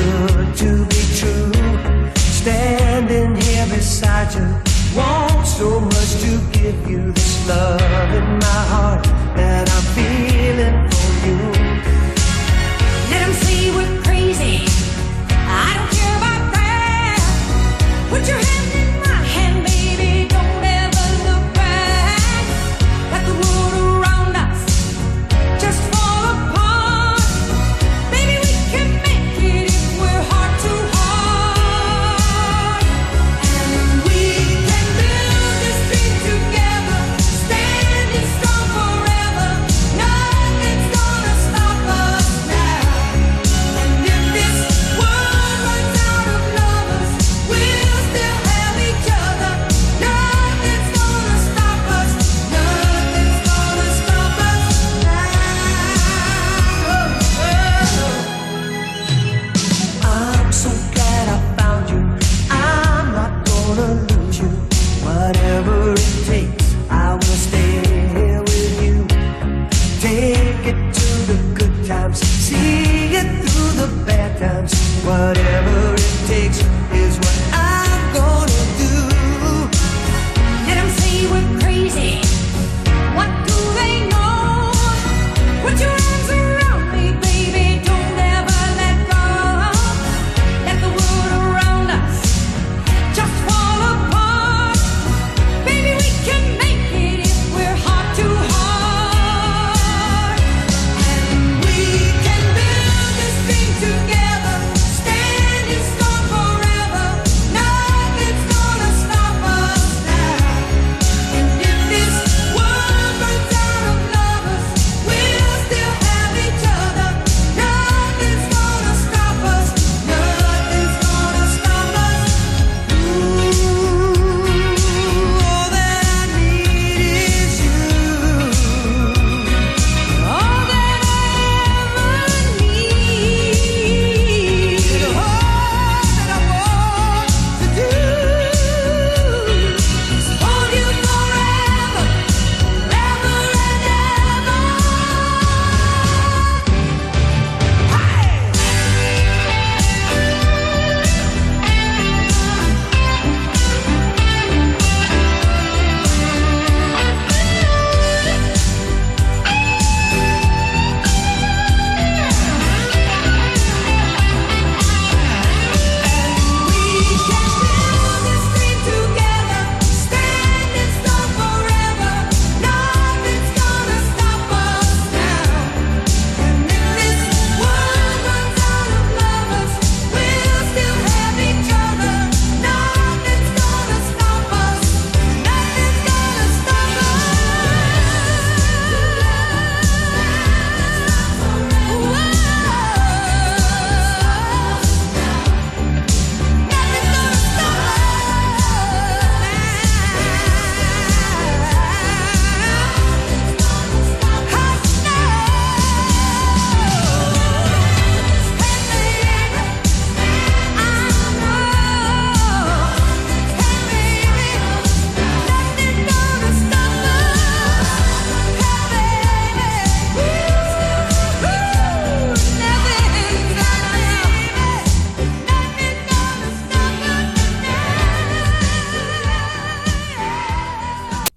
good to be true. Standing here beside you, want so much to give you this love in my heart that I'm feeling for you. Let them say we're crazy, I don't care about that. Put your hand in my hand, baby, don't ever look back. Let the world around us just fall apart. Baby, we can make it if we're heart to heart. And we can build this dream together, standing strong forever. Nothing's gonna stop us now. And if this world runs out of lovers, we'll still have each other. Nothing's gonna stop us. Nothing's gonna stop us now. I'm so glad I found you. I'm not gonna lose you. Whatever it takes, I will stay here with you. Take it to the good times, see it through the bad times. Whatever